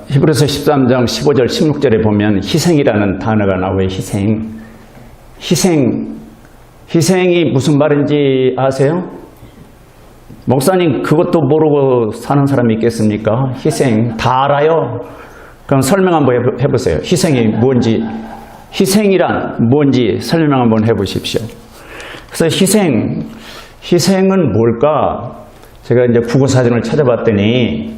히브리서 13장 15절 16절에 보면 희생이라는 단어가 나와요. 희생이 무슨 말인지 아세요? 목사님 그것도 모르고 사는 사람이 있겠습니까? 희생 다 알아요. 그럼 설명 한번 해보세요. 희생이 뭔지, 희생이란 뭔지 설명 한번 해보십시오. 그래서 희생은 뭘까? 제가 이제 국어사전을 찾아봤더니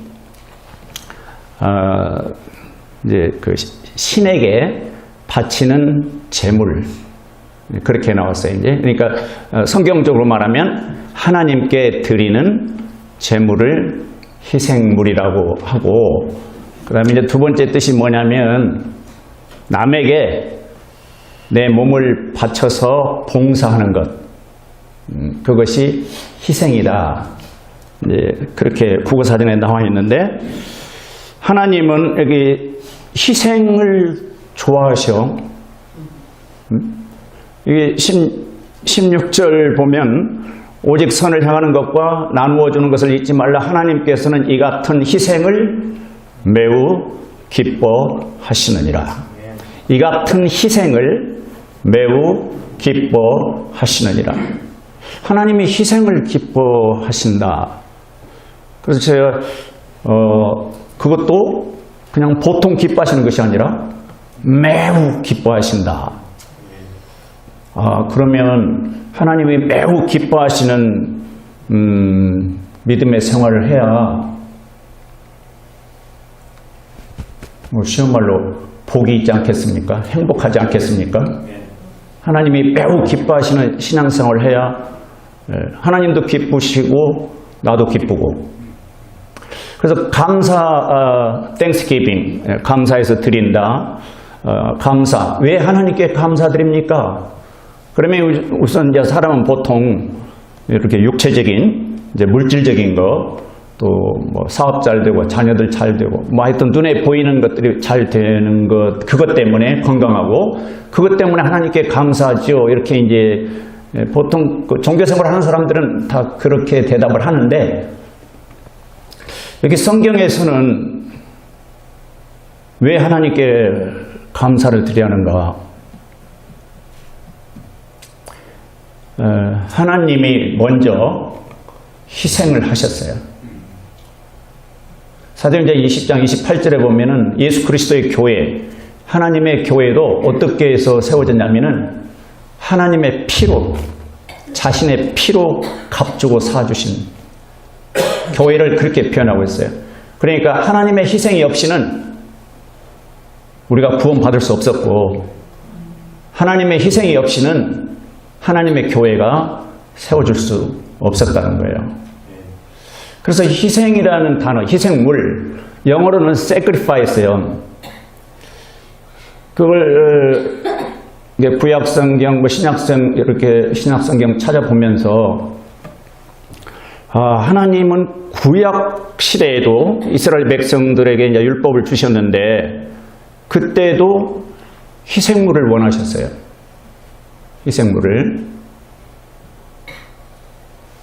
이제 그 신에게 바치는 제물, 그렇게 나왔어요. 이제 그러니까 성경적으로 말하면 하나님께 드리는 제물을 희생물이라고 하고, 그다음에 이제 두 번째 뜻이 뭐냐면 남에게 내 몸을 바쳐서 봉사하는 것, 그것이 희생이다. 이제 그렇게 국어사전에 나와 있는데, 하나님은 여기 희생을 좋아하셔. 이게 16절 보면 오직 선을 향하는 것과 나누어 주는 것을 잊지 말라. 하나님께서는 이 같은 희생을 매우 기뻐하시느니라. 이 같은 희생을 매우 기뻐하시느니라. 하나님이 희생을 기뻐하신다. 그래서 제가 그것도 그냥 보통 기뻐하시는 것이 아니라 매우 기뻐하신다. 그러면 하나님이 매우 기뻐하시는 믿음의 생활을 해야 쉬운 말로 복이 있지 않겠습니까? 행복하지 않겠습니까? 하나님이 매우 기뻐하시는 신앙생활을 해야 하나님도 기쁘시고 나도 기쁘고. 그래서 땡스기빙, 감사해서 드린다. 감사. 왜 하나님께 감사드립니까? 그러면 우선 이제 사람은 보통 이렇게 육체적인, 이제 물질적인 거, 또 뭐 사업 잘 되고 자녀들 잘 되고, 뭐 하여튼 눈에 보이는 것들이 잘 되는 것, 그것 때문에 건강하고, 그것 때문에 하나님께 감사하죠. 이렇게 이제 보통 그 종교생활 하는 사람들은 다 그렇게 대답을 하는데, 여기 성경에서는 왜 하나님께 감사를 드려야 하는가? 하나님이 먼저 희생을 하셨어요. 사도행전 20장 28절에 보면은 예수 그리스도의 교회, 하나님의 교회도 어떻게 해서 세워졌냐면은 하나님의 피로, 자신의 피로 값주고 사주신 교회를 그렇게 표현하고 있어요. 그러니까 하나님의 희생이 없이는 우리가 구원받을 수 없었고, 하나님의 희생이 없이는 하나님의 교회가 세워질 수 없었다는 거예요. 그래서 희생이라는 단어, 희생물, 영어로는 sacrifice예요. 그걸 구약성경, 이렇게 신약성경 찾아보면서 하나님은 구약 시대에도 이스라엘 백성들에게 이제 율법을 주셨는데, 그때도 희생물을 원하셨어요. 희생물을.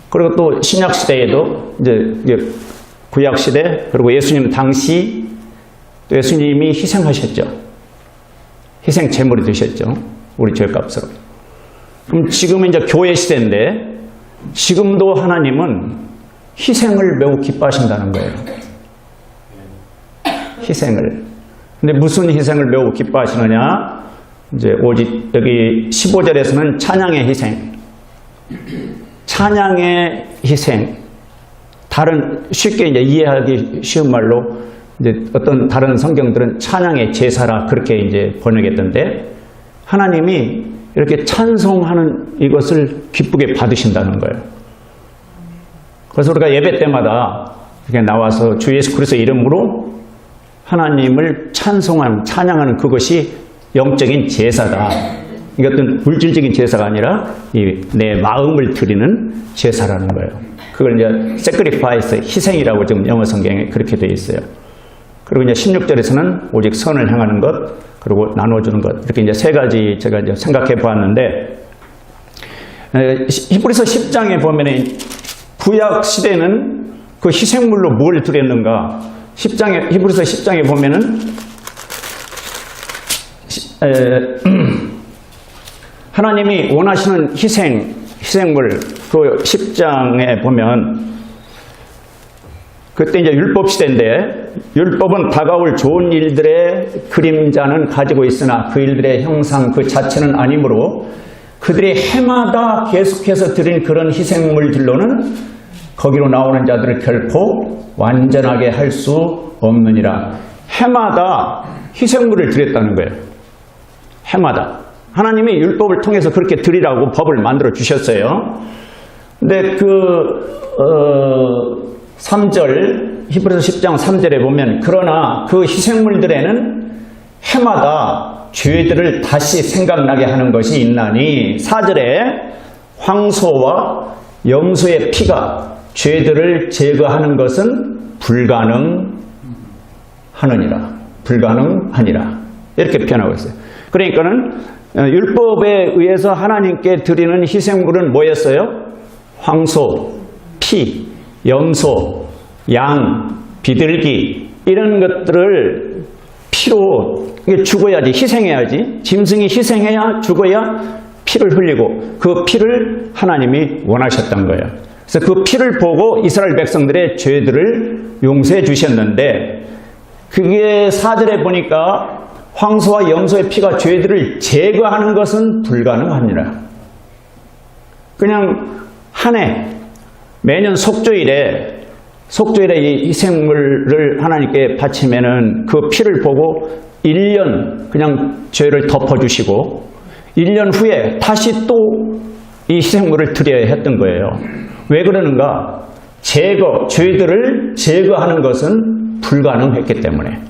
그리고 또 신약 시대에도 이제 구약 시대, 그리고 예수님 당시 또 예수님이 희생하셨죠. 희생 제물이 되셨죠. 우리 죄값으로. 그럼 지금은 이제 교회 시대인데, 지금도 하나님은 희생을 매우 기뻐하신다는 거예요. 희생을. 근데 무슨 희생을 매우 기뻐하시느냐? 이제 오직 여기 15절에서는 찬양의 희생. 찬양의 희생. 다른 쉽게 이제 이해하기 쉬운 말로 이제 어떤 다른 성경들은 찬양의 제사라 그렇게 이제 번역했던데, 하나님이 이렇게 찬송하는 이것을 기쁘게 받으신다는 거예요. 그래서 우리가 예배 때마다 이렇게 나와서 주 예수 그리스도의 이름으로 하나님을 찬양하는 그것이 영적인 제사다. 이것은 물질적인 제사가 아니라 내 마음을 드리는 제사라는 거예요. 그걸 이제 sacrifice, 희생이라고 지금 영어 성경에 그렇게 되어 있어요. 그리고 이제 16절에서는 오직 선을 향하는 것, 그리고 나눠주는 것, 이렇게 이제 세 가지 제가 이제 생각해 보았는데, 히브리서 10장에 보면은 구약 시대는 그 희생물로 뭘 드렸는가? 10장에, 히브리서 10장에 보면은, 하나님이 원하시는 희생물, 그 10장에 보면, 그때 이제 율법 시대인데, 율법은 다가올 좋은 일들의 그림자는 가지고 있으나 그 일들의 형상 그 자체는 아니므로 그들이 해마다 계속해서 드린 그런 희생물들로는 거기로 나오는 자들을 결코 완전하게 할 수 없느니라. 해마다 희생물을 드렸다는 거예요. 해마다. 하나님이 율법을 통해서 그렇게 드리라고 법을 만들어 주셨어요. 근데 3절, 히브리서 10장 3절에 보면, 그러나 그 희생물들에는 해마다 죄들을 다시 생각나게 하는 것이 있나니, 4절에 황소와 염소의 피가 죄들을 제거하는 것은 불가능하니라. 이렇게 표현하고 있어요. 그러니까는 율법에 의해서 하나님께 드리는 희생물은 뭐였어요? 황소, 피, 염소, 양, 비둘기 이런 것들을 피로 죽어야지, 희생해야지. 짐승이 희생해야 죽어야 피를 흘리고 그 피를 하나님이 원하셨던 거예요. 그래서 그 피를 보고 이스라엘 백성들의 죄들을 용서해 주셨는데, 그게 4절에 보니까 황소와 염소의 피가 죄들을 제거하는 것은 불가능합니다. 그냥 한 해 매년 속죄일에 이 희생물을 하나님께 바치면은 그 피를 보고 1년 그냥 죄를 덮어주시고 1년 후에 다시 또 이 희생물을 드려야 했던 거예요. 왜 그러는가? 죄들을 제거하는 것은 불가능했기 때문에.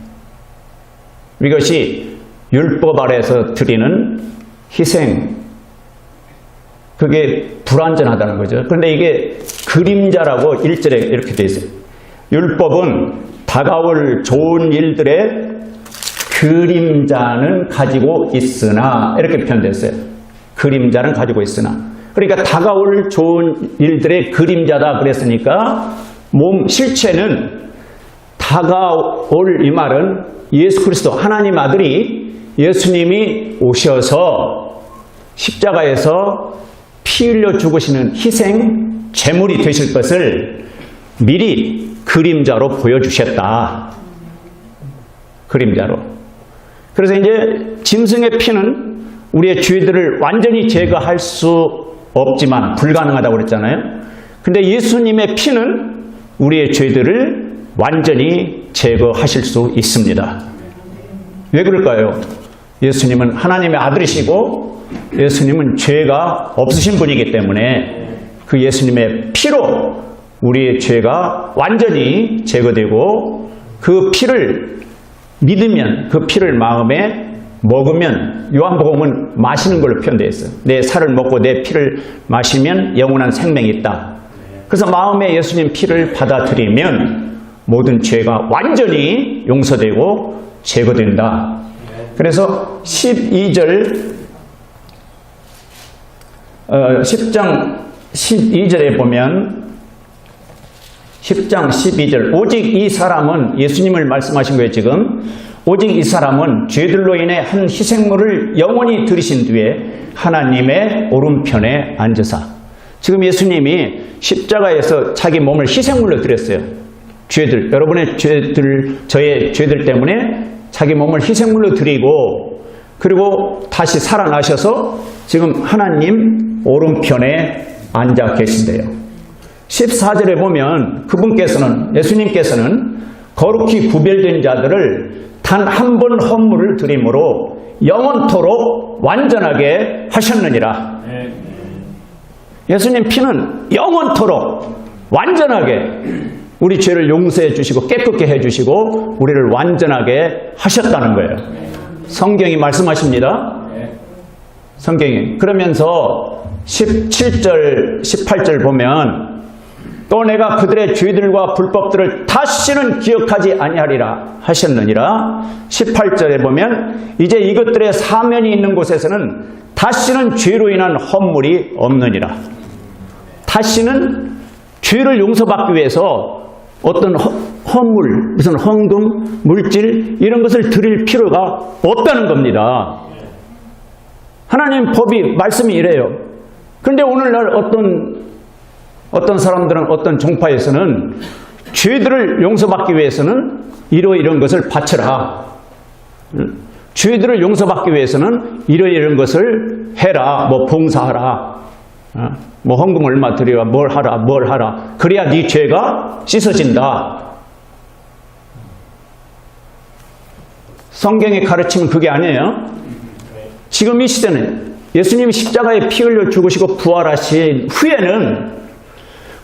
이것이 율법 아래에서 드리는 희생, 그게 불완전하다는 거죠. 그런데 이게 그림자라고 1절에 이렇게 되어 있어요. 율법은 다가올 좋은 일들의 그림자는 가지고 있으나, 이렇게 표현됐어요. 그림자는 가지고 있으나. 그러니까 다가올 좋은 일들의 그림자다 그랬으니까 실체는 다가올 이 말은 예수 그리스도 하나님 아들이 예수님이 오셔서 십자가에서 피 흘려 죽으시는 희생 제물이 되실 것을 미리 그림자로 보여주셨다. 그림자로. 그래서 이제 짐승의 피는 우리의 죄들을 완전히 제거할 수 없지만 불가능하다고 그랬잖아요. 근데 예수님의 피는 우리의 죄들을 완전히 제거하실 수 있습니다. 왜 그럴까요? 예수님은 하나님의 아들이시고 예수님은 죄가 없으신 분이기 때문에 그 예수님의 피로 우리의 죄가 완전히 제거되고, 그 피를 믿으면, 그 피를 마음에 먹으면, 요한복음은 마시는 걸로 표현되어 있어요. 내 살을 먹고 내 피를 마시면 영원한 생명이 있다. 그래서 마음에 예수님 피를 받아들이면 모든 죄가 완전히 용서되고 제거된다. 그래서 10장 12절에 보면, 10장 12절, 오직 이 사람은, 예수님을 말씀하신 거예요 지금. 오직 이 사람은 죄들로 인해 한 희생물을 영원히 들이신 뒤에 하나님의 오른편에 앉으사. 지금 예수님이 십자가에서 자기 몸을 희생물로 드렸어요. 죄들, 여러분의 죄들, 저의 죄들 때문에 자기 몸을 희생물로 드리고, 그리고 다시 살아나셔서 지금 하나님 오른편에 앉아 계신대요. 14절에 보면 그분께서는, 예수님께서는 거룩히 구별된 자들을 단 한 번 헌물을 드림으로 영원토록 완전하게 하셨느니라. 예수님 피는 영원토록 완전하게 우리 죄를 용서해 주시고 깨끗게 해 주시고 우리를 완전하게 하셨다는 거예요. 성경이 말씀하십니다. 성경이. 그러면서 17절, 18절 보면, 또 내가 그들의 죄들과 불법들을 다시는 기억하지 아니하리라 하셨느니라. 18절에 보면, 이제 이것들의 사면이 있는 곳에서는 다시는 죄로 인한 헌물이 없느니라. 다시는 죄를 용서받기 위해서 어떤 헌물, 무슨 헌금, 물질 이런 것을 드릴 필요가 없다는 겁니다. 하나님 법이 말씀이 이래요. 그런데 오늘날 어떤 사람들은 어떤 종파에서는 죄들을 용서받기 위해서는 이런 것을 바쳐라. 죄들을 용서받기 위해서는 이런 것을 해라. 뭐 봉사하라. 뭐 헌금 얼마 드려야 뭘 하라. 그래야 네 죄가 씻어진다. 성경의 가르침은 그게 아니에요. 지금 이 시대는 예수님이 십자가에 피 흘려 죽으시고 부활하신 후에는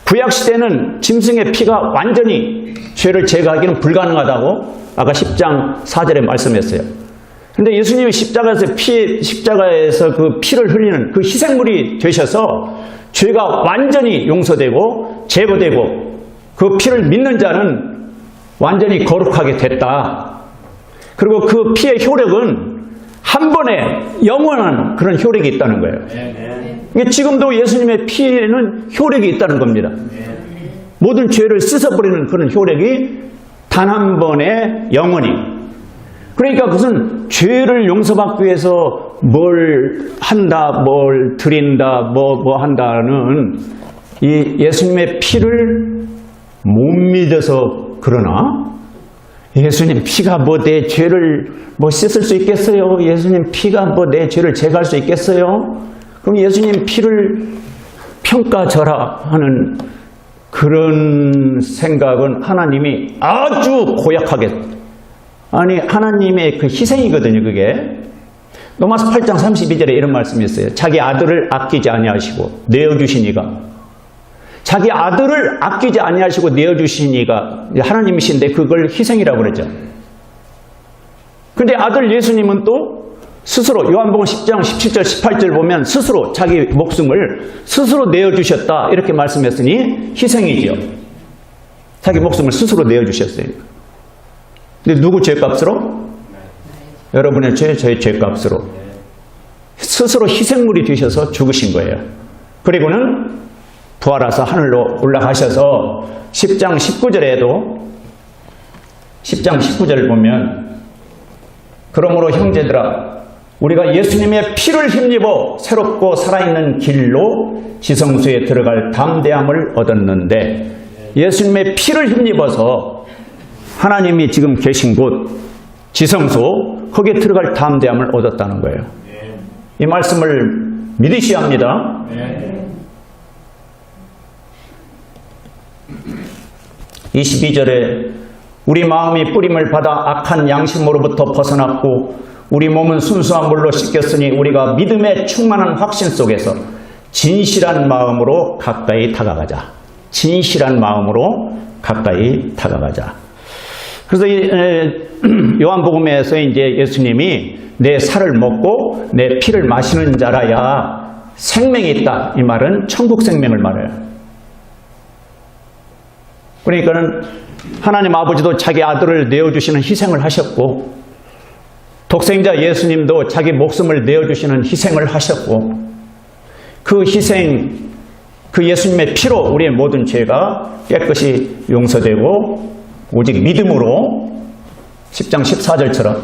구약시대는 짐승의 피가 완전히 죄를 제거하기는 불가능하다고 아까 10장 4절에 말씀했어요. 그런데 예수님이 십자가에서 그 피를 흘리는 그 희생물이 되셔서 죄가 완전히 용서되고 제거되고 그 피를 믿는 자는 완전히 거룩하게 됐다. 그리고 그 피의 효력은 한 번에 영원한 그런 효력이 있다는 거예요. 지금도 예수님의 피에는 효력이 있다는 겁니다. 모든 죄를 씻어버리는 그런 효력이 단 한 번에 영원히. 그러니까 무슨 죄를 용서받기 위해서 뭘 한다, 뭘 드린다, 뭐 한다는 이 예수님의 피를 못 믿어서 그러나? 예수님 피가 뭐 내 죄를 뭐 씻을 수 있겠어요? 예수님 피가 뭐 내 죄를 제거할 수 있겠어요? 그럼 예수님 피를 평가절하 하는 그런 생각은 하나님이 아주 고약하게, 아니 하나님의 그 희생이거든요. 그게 로마서 8장 32절에 이런 말씀이 있어요. 자기 아들을 아끼지 아니하시고 내어주시니가, 자기 아들을 아끼지 아니하시고 내어주시니가 하나님이신데 그걸 희생이라고 그러죠. 그런데 아들 예수님은 또 스스로 요한복음 10장 17절 18절 보면 스스로 자기 목숨을 스스로 내어주셨다 이렇게 말씀했으니 희생이죠. 자기 목숨을 스스로 내어주셨어요. 근데 누구 죄값으로? 여러분의 죄, 저의 죄값으로 스스로 희생물이 되셔서 죽으신 거예요. 그리고는 부활하사 하늘로 올라가셔서 10장 19절에도 10장 19절을 보면 그러므로 형제들아 우리가 예수님의 피를 힘입어 새롭고 살아있는 길로 지성소에 들어갈 담대함을 얻었는데, 예수님의 피를 힘입어서 하나님이 지금 계신 곳 지성소 거기에 들어갈 담대함을 얻었다는 거예요. 이 말씀을 믿으셔야 합니다. 22절에 우리 마음이 뿌림을 받아 악한 양심으로부터 벗어났고 우리 몸은 순수한 물로 씻겼으니 우리가 믿음의 충만한 확신 속에서 진실한 마음으로 가까이 다가가자. 진실한 마음으로 가까이 다가가자. 그래서 요한복음에서 이제 예수님이 내 살을 먹고 내 피를 마시는 자라야 생명이 있다. 이 말은 천국 생명을 말해요. 그러니까는 하나님 아버지도 자기 아들을 내어주시는 희생을 하셨고, 독생자 예수님도 자기 목숨을 내어주시는 희생을 하셨고, 그 희생, 그 예수님의 피로 우리의 모든 죄가 깨끗이 용서되고 오직 믿음으로 10장 14절처럼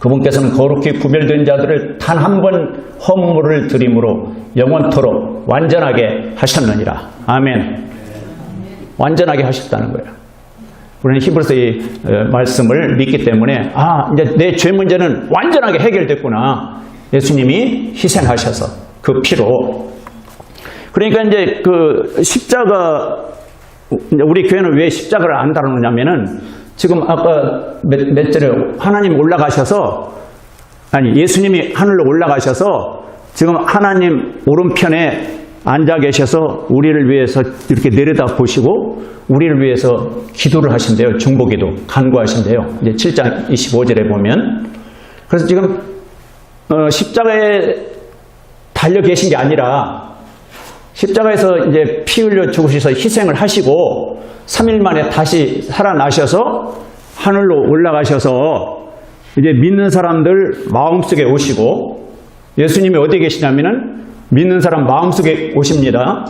그분께서는 거룩히 구별된 자들을 단 한 번 헌물을 드림으로 영원토록 완전하게 하셨느니라. 아멘. 완전하게 하셨다는 거예요. 우리는 히브리서 이 말씀을 믿기 때문에 이제 내 죄 문제는 완전하게 해결됐구나. 예수님이 희생하셔서 그 피로. 그러니까 이제 그 십자가, 우리 교회는 왜 십자가를 안 다루느냐면은 지금 아까 몇 절에 하나님 올라가셔서, 아니 예수님이 하늘로 올라가셔서 지금 하나님 오른편에 앉아 계셔서 우리를 위해서 이렇게 내려다 보시고 우리를 위해서 기도를 하신대요. 중보기도, 간구하신대요. 이제 7장 25절에 보면. 그래서 지금 십자가에 달려 계신 게 아니라 십자가에서 이제 피 흘려 죽으셔서 희생을 하시고 3일 만에 다시 살아나셔서 하늘로 올라가셔서 이제 믿는 사람들 마음속에 오시고, 예수님이 어디에 계시냐면은 믿는 사람 마음속에 오십니다.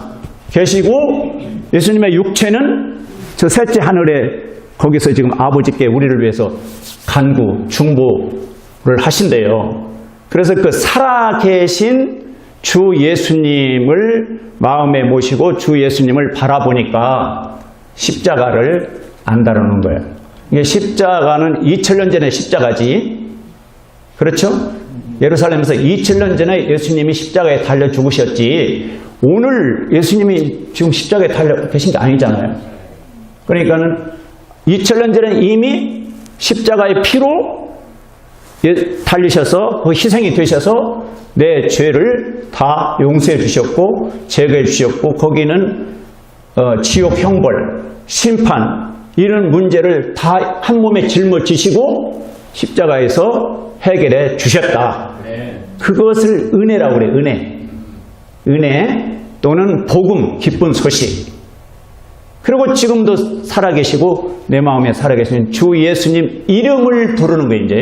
계시고 예수님의 육체는 저 셋째 하늘에 거기서 지금 아버지께 우리를 위해서 간구, 중보를 하신대요. 그래서 그 살아계신 주 예수님을 마음에 모시고 주 예수님을 바라보니까 십자가를 안 다루는 거예요. 이게 십자가는 2000년 전에 십자가지. 그렇죠? 예루살렘에서 2000년 전에 예수님이 십자가에 달려 죽으셨지 오늘 예수님이 지금 십자가에 달려 계신 게 아니잖아요. 그러니까는 2000년 전에 이미 십자가의 피로 달리셔서 그 희생이 되셔서 내 죄를 다 용서해 주셨고 제거해 주셨고 거기는 지옥 형벌, 심판 이런 문제를 다 한 몸에 짊어지시고 십자가에서 해결해 주셨다. 그것을 은혜라고 그래요. 은혜 또는 복음, 기쁜 소식. 그리고 지금도 살아계시고 내 마음에 살아계시는 주 예수님 이름을 부르는 거예요. 이제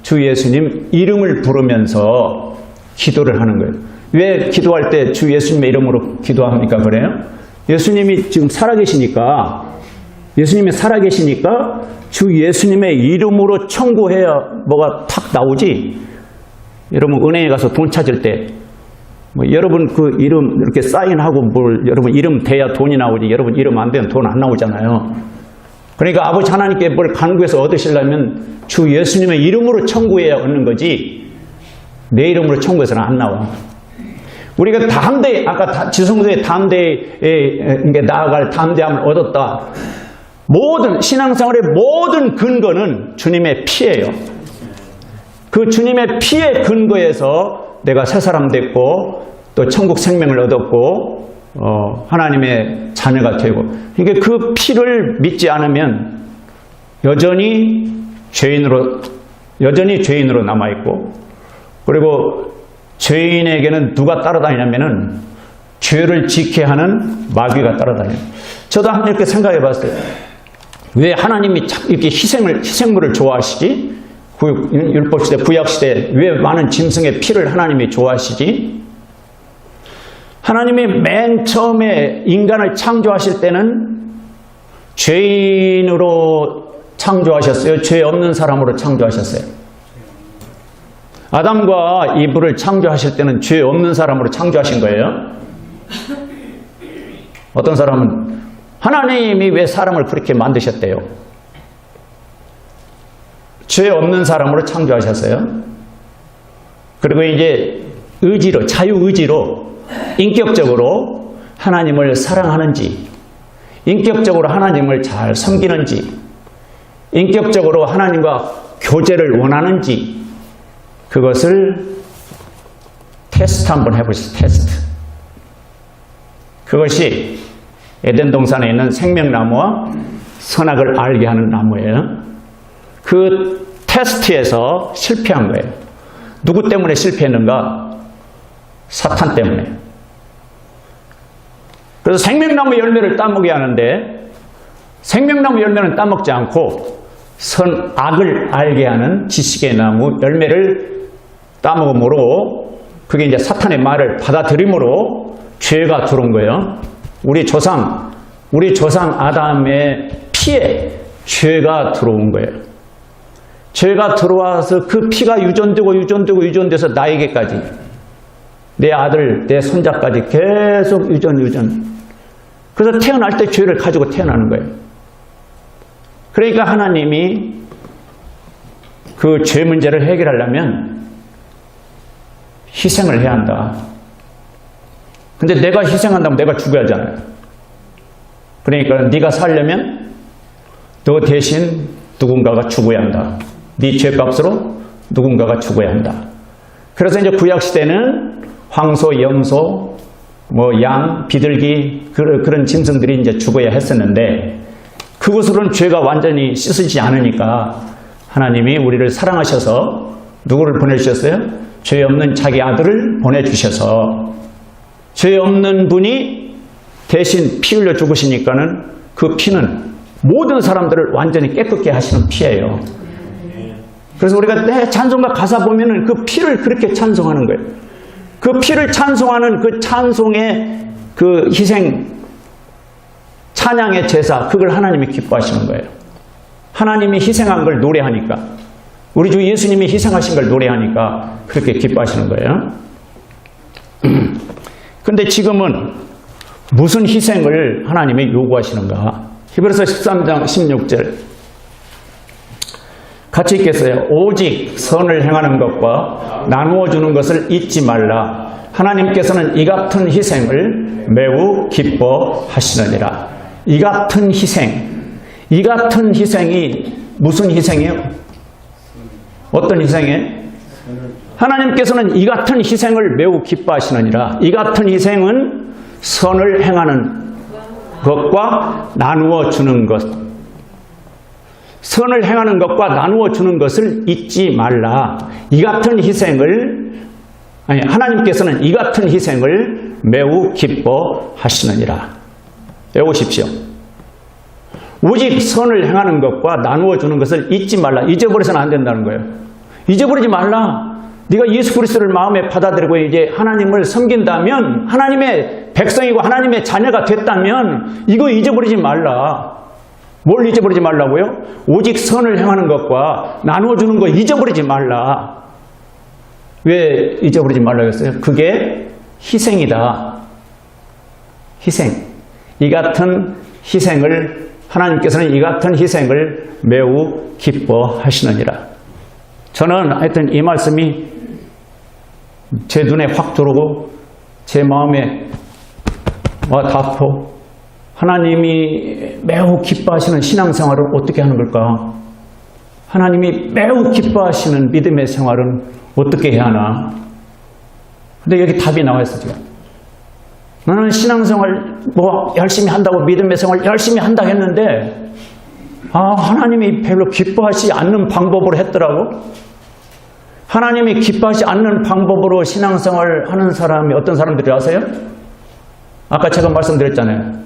주 예수님 이름을 부르면서 기도를 하는 거예요. 왜 기도할 때 주 예수님의 이름으로 기도합니까? 그래요? 예수님이 지금 살아계시니까 주 예수님의 이름으로 청구해야 뭐가 탁 나오지. 여러분 은행에 가서 돈 찾을 때 여러분 그 이름 이렇게 사인하고 여러분 이름 돼야 돈이 나오지. 여러분 이름 안 되면 돈 안 나오잖아요. 그러니까 아버지 하나님께 뭘 간구해서 얻으시려면 주 예수님의 이름으로 청구해야 얻는 거지 내 이름으로 청구해서는 안 나와. 우리가 담대, 아까 지성소의 담대에 나아갈 담대함을 얻었다. 모든 신앙생활의 모든 근거는 주님의 피예요. 그 주님의 피의 근거에서 내가 새 사람 됐고 또 천국 생명을 얻었고 하나님의 자녀가 되고 이게 그 피를 믿지 않으면 여전히 죄인으로 남아있고 그리고 죄인에게는 누가 따라다니냐면은 죄를 지게 하는 마귀가 따라다녀요. 저도 한번 이렇게 생각해 봤어요. 왜 하나님이 이렇게 희생물을 좋아하시지? 율법시대, 구약시대 왜 많은 짐승의 피를 하나님이 좋아하시지? 하나님이 맨 처음에 인간을 창조하실 때는 죄인으로 창조하셨어요? 죄 없는 사람으로 창조하셨어요? 아담과 이브를 창조하실 때는 죄 없는 사람으로 창조하신 거예요? 어떤 사람은 하나님이 왜 사람을 그렇게 만드셨대요? 죄 없는 사람으로 창조하셨어요. 그리고 이제 의지로, 자유의지로 인격적으로 하나님을 사랑하는지, 인격적으로 하나님을 잘 섬기는지, 인격적으로 하나님과 교제를 원하는지 그것을 테스트 한번 해보시죠. 테스트. 그것이 에덴 동산에 있는 생명나무와 선악을 알게 하는 나무예요. 그 테스트에서 실패한 거예요. 누구 때문에 실패했는가? 사탄 때문에. 그래서 생명나무 열매를 따먹게 하는데 생명나무 열매는 따먹지 않고 선악을 알게 하는 지식의 나무 열매를 따먹음으로 그게 이제 사탄의 말을 받아들임으로 죄가 들어온 거예요. 우리 조상 아담의 피에 죄가 들어온 거예요. 죄가 들어와서 그 피가 유전돼서 나에게까지 내 아들, 내 손자까지 계속 유전. 그래서 태어날 때 죄를 가지고 태어나는 거예요. 그러니까 하나님이 그 죄 문제를 해결하려면 희생을 해야 한다. 근데 내가 희생한다면 내가 죽어야 하잖아요. 그러니까 네가 살려면 너 대신 누군가가 죽어야 한다. 네 죄값으로 누군가가 죽어야 한다. 그래서 이제 구약시대는 황소, 염소, 양, 비둘기 그런 짐승들이 이제 죽어야 했었는데 그것으로는 죄가 완전히 씻어지지 않으니까 하나님이 우리를 사랑하셔서 누구를 보내주셨어요? 죄 없는 자기 아들을 보내주셔서 죄 없는 분이 대신 피 흘려 죽으시니까는 그 피는 모든 사람들을 완전히 깨끗게 하시는 피예요. 그래서 우리가 내 찬송가 가사 보면은 그 피를 그렇게 찬송하는 거예요. 그 피를 찬송하는 그 찬송의 그 희생 찬양의 제사, 그걸 하나님이 기뻐하시는 거예요. 하나님이 희생한 걸 노래하니까, 우리 주 예수님이 희생하신 걸 노래하니까 그렇게 기뻐하시는 거예요. 근데 지금은 무슨 희생을 하나님이 요구하시는가? 히브리서 13장 16절 같이 읽겠어요. 오직 선을 행하는 것과 나누어 주는 것을 잊지 말라. 하나님께서는 이 같은 희생을 매우 기뻐하시느니라. 이 같은 희생, 이 같은 희생이 무슨 희생이에요? 어떤 희생이에요? 하나님께서는 이 같은 희생을 매우 기뻐하시느니라. 이 같은 희생은 선을 행하는 것과 나누어 주는 것. 선을 행하는 것과 나누어 주는 것을 잊지 말라. 이 같은 희생을, 하나님께서는 이 같은 희생을 매우 기뻐하시느니라. 외우십시오. 오직 선을 행하는 것과 나누어 주는 것을 잊지 말라. 잊어버려서는 안 된다는 거예요. 잊어버리지 말라. 네가 예수 그리스도를 마음에 받아들이고 이제 하나님을 섬긴다면, 하나님의 백성이고 하나님의 자녀가 됐다면 이거 잊어버리지 말라. 뭘 잊어버리지 말라고요? 오직 선을 행하는 것과 나누어 주는 거 잊어버리지 말라. 왜 잊어버리지 말라고 했어요? 그게 희생이다. 희생. 이 같은 희생을, 하나님께서는 이 같은 희생을 매우 기뻐하시느니라. 저는 하여튼 이 말씀이 제 눈에 확 들어오고 제 마음에 와 닿고, 하나님이 매우 기뻐하시는 신앙생활을 어떻게 하는 걸까? 하나님이 매우 기뻐하시는 믿음의 생활은 어떻게 해야 하나? 근데 여기 답이 나와 있어 지금. 나는 신앙생활 뭐 열심히 한다고, 믿음의 생활 열심히 한다 했는데 하나님이 별로 기뻐하지 않는 방법으로 했더라고. 하나님이 기뻐하지 않는 방법으로 신앙생활 하는 사람이 어떤 사람들이 아세요? 아까 제가 말씀드렸잖아요.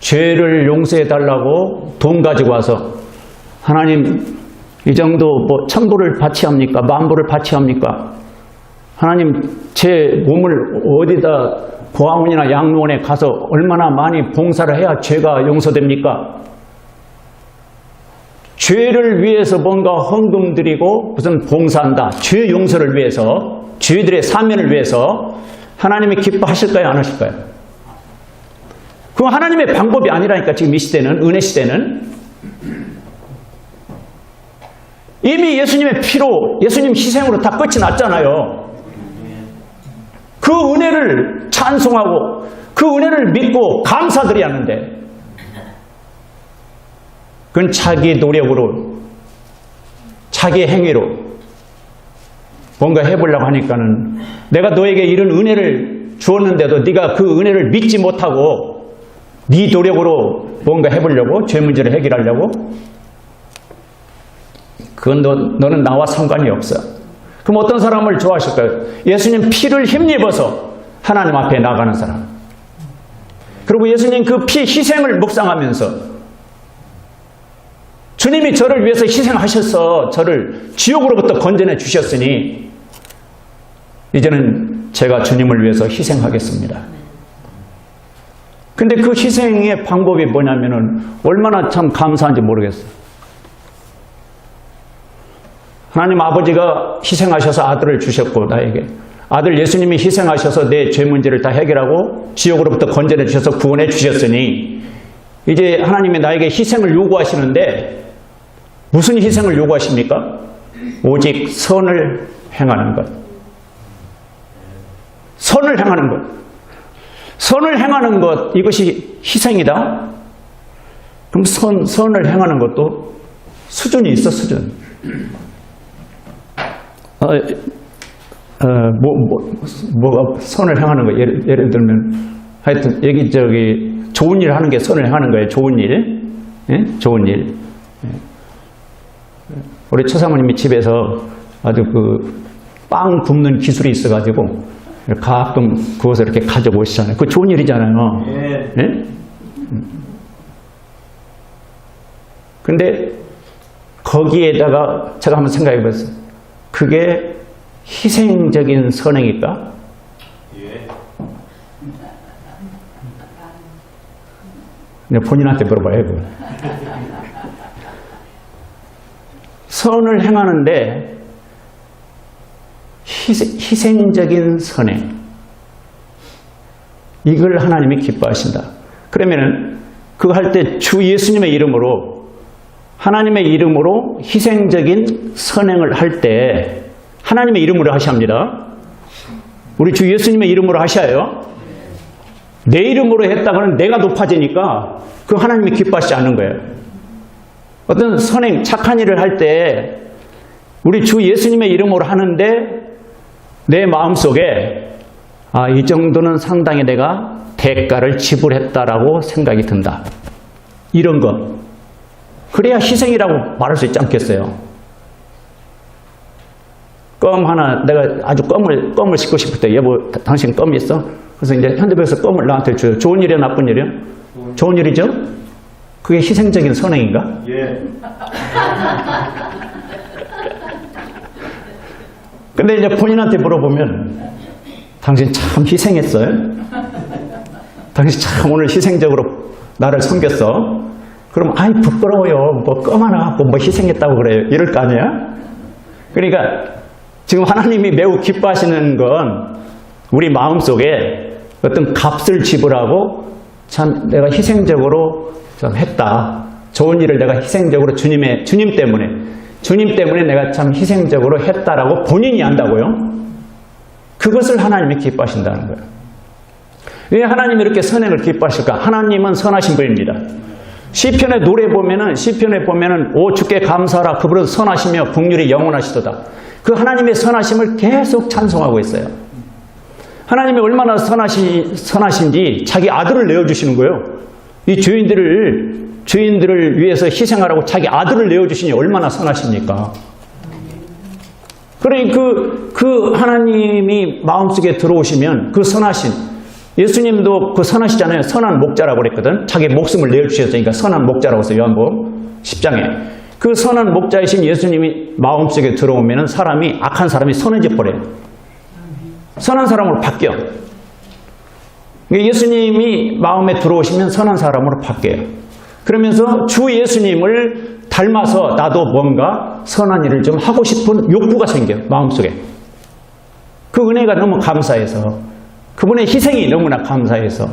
죄를 용서해 달라고 돈 가지고 와서 하나님 이 정도 뭐 1000불을 바치합니까? 10,000불을 바치합니까? 하나님 제 몸을 어디다 고아원이나 양로원에 가서 얼마나 많이 봉사를 해야 죄가 용서됩니까? 죄를 위해서 뭔가 헌금 드리고 무슨 봉사한다. 죄 용서를 위해서, 죄들의 사면을 위해서 하나님이 기뻐하실까요? 안 하실까요? 그건 하나님의 방법이 아니라니까. 지금 이 시대는, 은혜 시대는 이미 예수님의 피로, 예수님 희생으로 다 끝이 났잖아요. 그 은혜를 찬송하고 그 은혜를 믿고 감사드려야 하는데, 그건 자기 노력으로, 자기 행위로 뭔가 해보려고 하니까는, 내가 너에게 이런 은혜를 주었는데도 네가 그 은혜를 믿지 못하고 네 노력으로 뭔가 해보려고, 죄 문제를 해결하려고, 그건 너는 나와 상관이 없어. 그럼 어떤 사람을 좋아하실까요? 예수님 피를 힘입어서 하나님 앞에 나가는 사람. 그리고 예수님 그 피 희생을 묵상하면서, 주님이 저를 위해서 희생하셔서 저를 지옥으로부터 건져내 주셨으니 이제는 제가 주님을 위해서 희생하겠습니다. 근데 그 희생의 방법이 뭐냐면은 얼마나 참 감사한지 모르겠어요. 하나님 아버지가 희생하셔서 아들을 주셨고, 나에게 아들 예수님이 희생하셔서 내 죄 문제를 다 해결하고 지옥으로부터 건져내 주셔서 구원해 주셨으니, 이제 하나님이 나에게 희생을 요구하시는데 무슨 희생을 요구하십니까? 오직 선을 행하는 것. 선을 행하는 것. 선을 행하는 것, 이것이 희생이다? 그럼 선을 행하는 것도 수준이 있어, 수준. 뭐가 선을 행하는 거, 예를 들면, 하여튼, 여기, 좋은 일 하는 게 선을 행하는 거예요. 좋은 일. 예? 좋은 일. 예. 우리 처사모님이 집에서 아주 빵 굽는 기술이 있어가지고, 가끔 구워서 이렇게 가져오시잖아요. 그거 좋은 일이잖아요. 예. 예? 근데 거기에다가 제가 한번 생각해 봤어요. 그게 희생적인 선행일까? 예. 본인한테 물어봐요. 그거. 선을 행하는데 희생적인 선행, 이걸 하나님이 기뻐하신다. 그러면은 그거 할 때 주 예수님의 이름으로, 하나님의 이름으로 희생적인 선행을 할 때 하나님의 이름으로 하셔야 합니다. 우리 주 예수님의 이름으로 하셔요. 내 이름으로 했다가는 내가 높아지니까 그 하나님이 기뻐하시지 않는 거예요. 어떤 선행, 착한 일을 할 때 우리 주 예수님의 이름으로 하는데 내 마음속에 이 정도는 상당히 내가 대가를 지불했다라고 생각이 든다. 이런 것. 그래야 희생이라고 말할 수 있지 않겠어요? 껌 하나, 내가 아주 껌을 씹고 싶을 때, 여보, 당신 껌 있어? 그래서 이제 현대병에서 껌을 나한테 줘요. 좋은 일이야, 나쁜 일이야? 좋은 일이죠? 그게 희생적인 선행인가? 예. 근데 이제 본인한테 물어보면, 당신 참 희생했어요? 당신 참 오늘 희생적으로 나를 섬겼어? 그럼, 아이, 부끄러워요. 뭐, 껌 하나 갖고 뭐 희생했다고 그래요. 이럴 거 아니야? 그러니까, 지금 하나님이 매우 기뻐하시는 건 우리 마음속에 어떤 값을 지불하고 참 내가 희생적으로 좀 했다. 좋은 일을 내가 희생적으로 주님 때문에 내가 참 희생적으로 했다라고 본인이 안다고요. 그것을 하나님이 기뻐하신다는 거예요. 왜 하나님이 이렇게 선행을 기뻐하실까? 하나님은 선하신 분입니다. 시편의 노래 보면은, 시편에 보면은 오 주께 감사하라. 그분은 선하시며 긍휼이 영원하시도다. 그 하나님의 선하심을 계속 찬송하고 있어요. 하나님이 얼마나 선하신지 자기 아들을 내어주시는 거예요. 이 주인들을 위해서 희생하라고 자기 아들을 내어주시니 얼마나 선하십니까? 그러니 그 하나님이 마음속에 들어오시면 그 선하신, 예수님도 그 선하시잖아요. 선한 목자라고 그랬거든. 자기 목숨을 내어주셨으니까 선한 목자라고 해서 요한복음 10장에. 그 선한 목자이신 예수님이 마음속에 들어오면 사람이, 악한 사람이 선해져 버려요. 선한 사람으로 바뀌어. 예수님이 마음에 들어오시면 선한 사람으로 바뀌어요. 그러면서 주 예수님을 닮아서 나도 뭔가 선한 일을 좀 하고 싶은 욕구가 생겨요. 마음속에. 그 은혜가 너무 감사해서, 그분의 희생이 너무나 감사해서,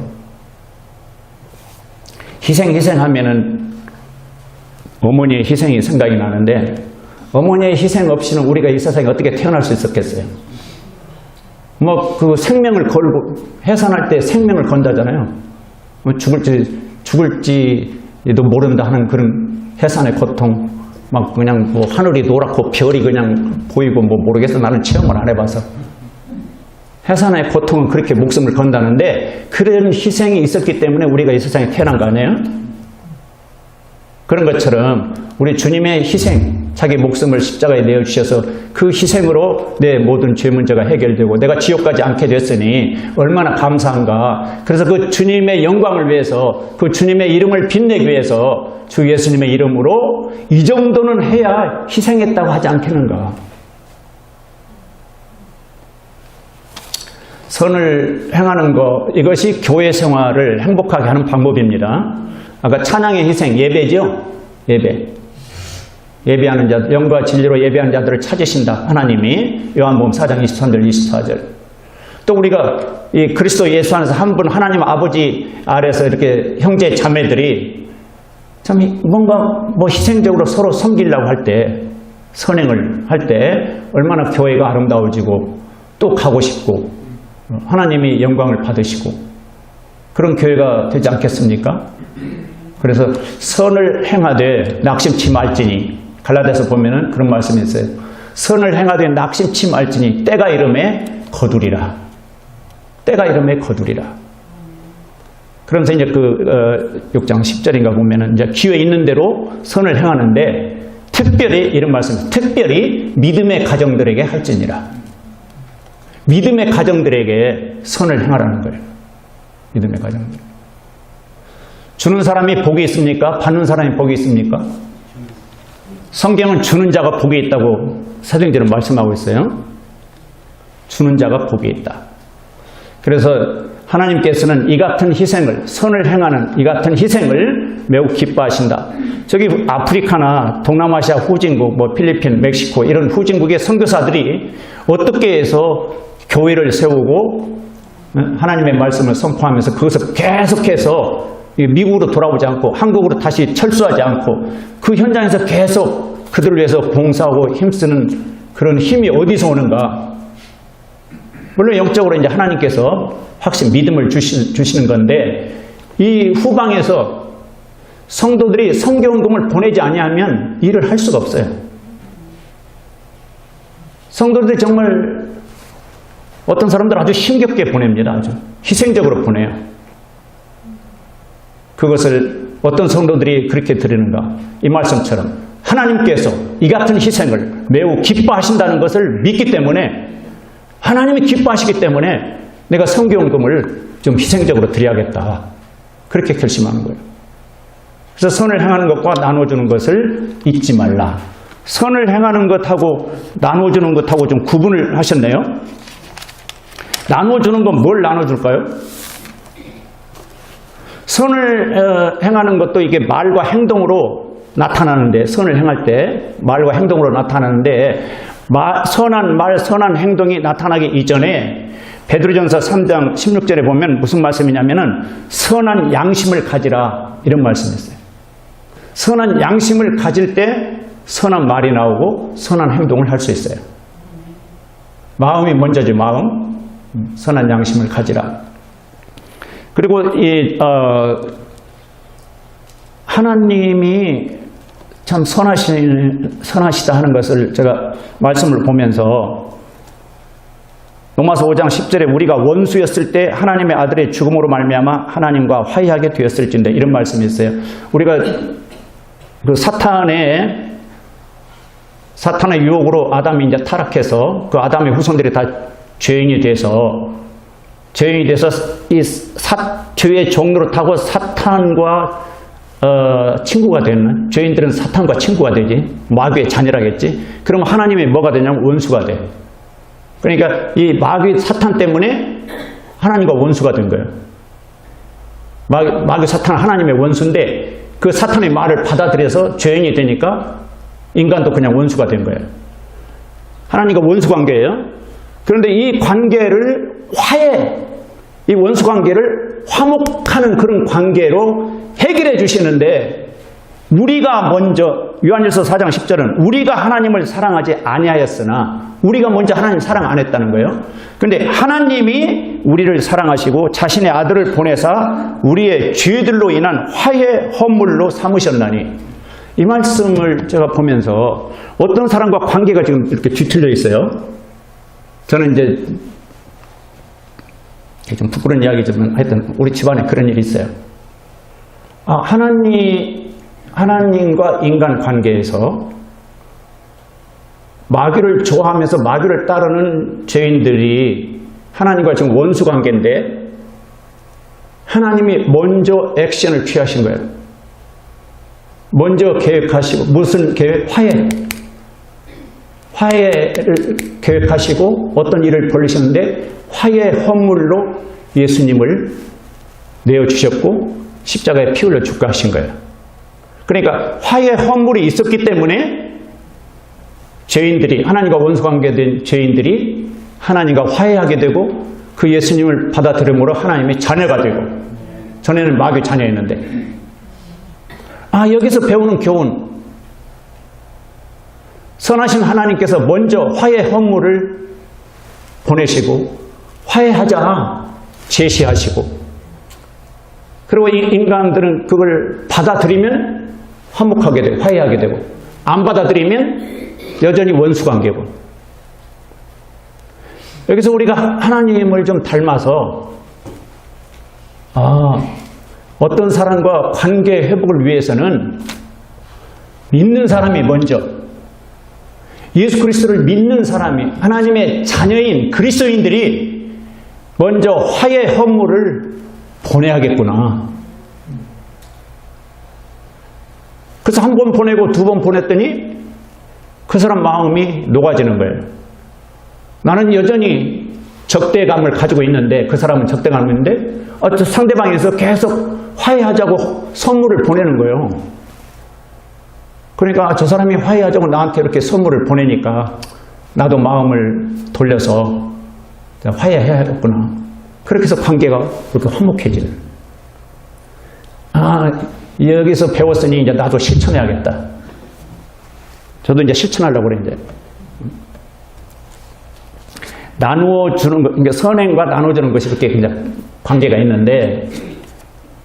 희생하면은 어머니의 희생이 생각이 나는데, 어머니의 희생 없이는 우리가 이 세상에 어떻게 태어날 수 있었겠어요? 뭐 그 생명을 걸고, 해산할 때 생명을 건다잖아요. 뭐 죽을지도 모른다 하는 그런 해산의 고통, 막 그냥 뭐 하늘이 노랗고 별이 그냥 보이고 뭐 모르겠어. 나는 체험을 안 해봐서. 해산의 고통은 그렇게 목숨을 건다는데, 그런 희생이 있었기 때문에 우리가 이 세상에 태어난 거 아니에요? 그런 것처럼 우리 주님의 희생, 자기 목숨을 십자가에 내어주셔서 그 희생으로 내 모든 죄 문제가 해결되고 내가 지옥 가지 않게 됐으니 얼마나 감사한가. 그래서 그 주님의 영광을 위해서, 그 주님의 이름을 빛내기 위해서 주 예수님의 이름으로 이 정도는 해야 희생했다고 하지 않겠는가. 선을 행하는 것, 이것이 교회 생활을 행복하게 하는 방법입니다. 아까 찬양의 희생, 예배죠? 예배하는 자, 영과 진리로 예배하는 자들을 찾으신다. 하나님이 요한복음 4장 23절, 24절. 또 우리가 이 그리스도 예수 안에서 한 분 하나님 아버지 아래서 이렇게 형제 자매들이 참 뭔가 뭐 희생적으로 서로 섬기려고 할 때, 선행을 할 때 얼마나 교회가 아름다워지고 또 가고 싶고 하나님이 영광을 받으시고 그런 교회가 되지 않겠습니까? 그래서 선을 행하되 낙심치 말지니, 갈라디아서 보면은 그런 말씀이 있어요. 선을 행하되 낙심치 말지니 때가 이름에 거두리라. 때가 이름에 거두리라. 그러면서 이제 그 6장 10절인가 보면은 이제 기회 있는 대로 선을 행하는데, 특별히 이런 말씀, 특별히 믿음의 가정들에게 할지니라. 믿음의 가정들에게 선을 행하라는 거예요. 믿음의 가정들. 주는 사람이 복이 있습니까? 받는 사람이 복이 있습니까? 성경은 주는 자가 복이 있다고 사도행전은 말씀하고 있어요. 주는 자가 복이 있다. 그래서 하나님께서는 이 같은 희생을, 선을 행하는 이 같은 희생을 매우 기뻐하신다. 저기 아프리카나 동남아시아 후진국, 뭐 필리핀, 멕시코 이런 후진국의 선교사들이 어떻게 해서 교회를 세우고 하나님의 말씀을 선포하면서 그것을 계속해서 미국으로 돌아오지 않고 한국으로 다시 철수하지 않고 그 현장에서 계속 그들을 위해서 봉사하고 힘쓰는 그런 힘이 어디서 오는가? 물론 영적으로 이제 하나님께서 확실히 믿음을 주시는 건데 이 후방에서 성도들이 선교헌금을 보내지 아니하면 일을 할 수가 없어요. 성도들이 정말 어떤 사람들 아주 힘겹게 보냅니다. 아주 희생적으로 보내요. 그것을 어떤 성도들이 그렇게 드리는가? 이 말씀처럼 하나님께서 이 같은 희생을 매우 기뻐하신다는 것을 믿기 때문에 하나님이 기뻐하시기 때문에 내가 선교헌금을 좀 희생적으로 드려야겠다. 그렇게 결심하는 거예요. 그래서 선을 행하는 것과 나눠주는 것을 잊지 말라. 선을 행하는 것하고 나눠주는 것하고 좀 구분을 하셨네요. 나눠주는 건 뭘 나눠줄까요? 선을 행하는 것도 이게 말과 행동으로 나타나는데, 선을 행할 때 말과 행동으로 나타나는데, 선한 말, 선한 행동이 나타나기 이전에 베드로전서 3장 16절에 보면 무슨 말씀이냐면은 선한 양심을 가지라 이런 말씀이었어요. 선한 양심을 가질 때 선한 말이 나오고 선한 행동을 할 수 있어요. 마음이 먼저지, 마음. 선한 양심을 가지라. 그리고 하나님이 참 선하시다 하는 것을 제가 말씀을 보면서 로마서 5장 10절에 우리가 원수였을 때 하나님의 아들의 죽음으로 말미암아 하나님과 화해하게 되었을진데 이런 말씀이 있어요. 우리가 그 사탄의 유혹으로 아담이 이제 타락해서 그 아담의 후손들이 다 죄인이 돼서 이 죄의 종로를 타고 사탄과 친구가 되는, 죄인들은 사탄과 친구가 되지, 마귀의 자녀라겠지. 그러면 하나님이 뭐가 되냐면 원수가 돼. 그러니까 이 마귀 사탄 때문에 하나님과 원수가 된 거예요. 마귀 사탄은 하나님의 원수인데 그 사탄의 말을 받아들여서 죄인이 되니까 인간도 그냥 원수가 된 거예요. 하나님과 원수 관계예요. 그런데 이 관계를 이 원수 관계를 화목하는 그런 관계로 해결해 주시는데, 우리가 먼저, 요한일서 4장 10절은 우리가 하나님을 사랑하지 아니하였으나, 우리가 먼저 하나님 사랑 안 했다는 거예요. 그런데 하나님이 우리를 사랑하시고 자신의 아들을 보내사 우리의 죄들로 인한 화해 헌물로 삼으셨나니, 이 말씀을 제가 보면서 어떤 사람과 관계가 지금 이렇게 뒤틀려 있어요. 저는 이제 좀 부끄러운 이야기지만 하여튼 우리 집안에 그런 일이 있어요. 하나님과 인간 관계에서 마귀를 좋아하면서 마귀를 따르는 죄인들이 하나님과 지금 원수 관계인데, 하나님이 먼저 액션을 취하신 거예요. 먼저 계획하시고, 무슨 계획? 화해를 계획하시고 어떤 일을 벌리셨는데 화해 헌물로 예수님을 내어주셨고 십자가에 피 흘려 죽게 하신 거예요. 그러니까 화해 헌물이 있었기 때문에 죄인들이, 하나님과 원수관계된 죄인들이 하나님과 화해하게 되고 그 예수님을 받아들임으로 하나님의 자녀가 되고, 전에는 마귀 자녀였는데, 여기서 배우는 교훈, 선하신 하나님께서 먼저 화해 헌물을 보내시고 화해하자 제시하시고, 그리고 이 인간들은 그걸 받아들이면 화목하게 되고 화해하게 되고, 안 받아들이면 여전히 원수관계고. 여기서 우리가 하나님을 좀 닮아서 어떤 사람과 관계 회복을 위해서는 믿는 사람이 먼저, 예수 그리스도를 믿는 사람이, 하나님의 자녀인 그리스도인들이 먼저 화해 헌물을 보내야겠구나. 그래서 한 번 보내고 두 번 보냈더니 그 사람 마음이 녹아지는 거예요. 나는 여전히 적대감을 가지고 있는데, 그 사람은 적대감이 있는데 저 상대방에서 계속 화해하자고 선물을 보내는 거예요. 그러니까 저 사람이 화해하자고 나한테 이렇게 선물을 보내니까 나도 마음을 돌려서 화해해야겠구나. 그렇게 해서 관계가 그렇게 화목해지는. 여기서 배웠으니 이제 나도 실천해야겠다. 저도 이제 실천하려고 그래, 이제. 나누어주는 것, 그러니까 선행과 나눠주는 것이 이렇게 그냥 관계가 있는데,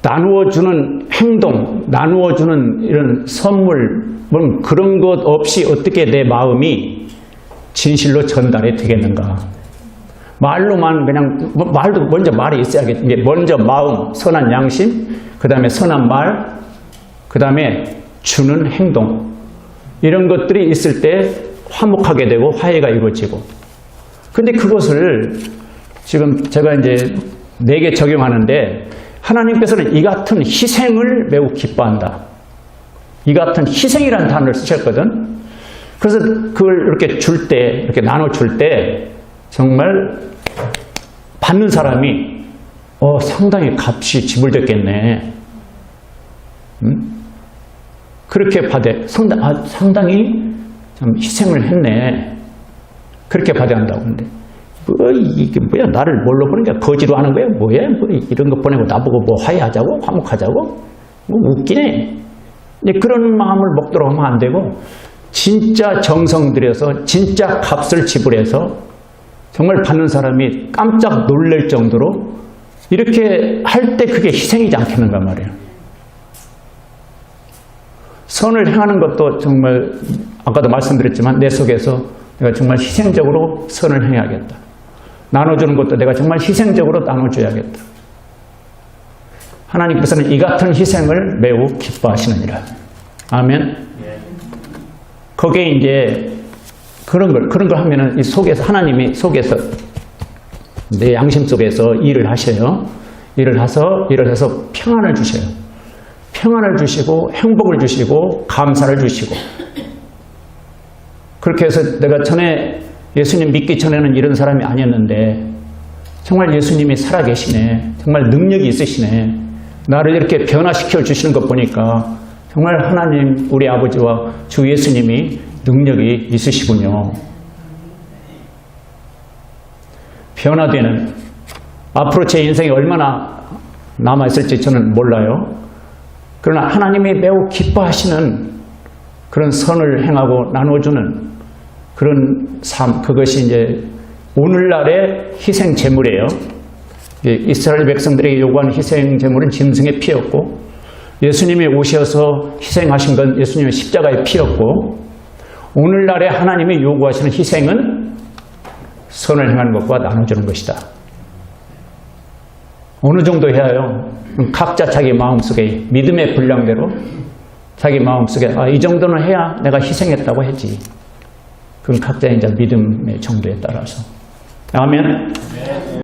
나누어주는 행동, 나누어주는 이런 선물, 그런 것 없이 어떻게 내 마음이 진실로 전달이 되겠는가. 말로만 그냥, 말도 먼저 말이 있어야겠지. 먼저 마음, 선한 양심, 그 다음에 선한 말, 그 다음에 주는 행동. 이런 것들이 있을 때 화목하게 되고 화해가 이루어지고. 근데 그것을 지금 제가 이제 4개 적용하는데, 하나님께서는 이 같은 희생을 매우 기뻐한다. 이 같은 희생이라는 단어를 쓰셨거든. 그래서 그걸 이렇게 줄 때, 이렇게 나눠줄 때 정말 받는 사람이 상당히 값이 지불됐겠네. 그렇게 받아. 상당히 좀 희생을 했네. 그렇게 받아야 한다고. 근데 이게 뭐야? 나를 뭘로 보는 거야? 거지로 하는 거야? 뭐야? 이런 거 보내고 나보고 뭐 화해하자고? 화목하자고? 웃기네. 그런 마음을 먹도록 하면 안 되고, 진짜 정성 들여서 진짜 값을 지불해서 정말 받는 사람이 깜짝 놀랄 정도로 이렇게 할 때 그게 희생이지 않겠는가 말이에요. 선을 행하는 것도 정말 아까도 말씀드렸지만 내 속에서 내가 정말 희생적으로 선을 행해야겠다. 나눠주는 것도 내가 정말 희생적으로 나눠줘야겠다. 하나님께서는 이 같은 희생을 매우 기뻐하시느니라. 아멘. 거기에 이제 그런 걸 하면은 이 속에서, 하나님이 속에서, 내 양심 속에서 일을 하셔요. 일을 해서 평안을 주셔요. 평안을 주시고, 행복을 주시고, 감사를 주시고. 그렇게 해서 내가 전에 예수님 믿기 전에는 이런 사람이 아니었는데, 정말 예수님이 살아계시네. 정말 능력이 있으시네. 나를 이렇게 변화시켜 주시는 것 보니까 정말 하나님, 우리 아버지와 주 예수님이 능력이 있으시군요. 변화되는, 앞으로 제 인생이 얼마나 남아있을지 저는 몰라요. 그러나 하나님이 매우 기뻐하시는 그런 선을 행하고 나눠주는 그런 삶, 그것이 이제 오늘날의 희생 제물이에요. 이스라엘 백성들에게 요구하는 희생 제물은 짐승의 피였고, 예수님이 오셔서 희생하신 건 예수님의 십자가의 피였고, 오늘날에 하나님이 요구하시는 희생은 선을 행하는 것과 나눠주는 것이다. 어느 정도 해야요? 각자 자기 마음속에 믿음의 분량대로 자기 마음속에 이 정도는 해야 내가 희생했다고 하지. 그건 각자의 이제 믿음의 정도에 따라서. 아멘.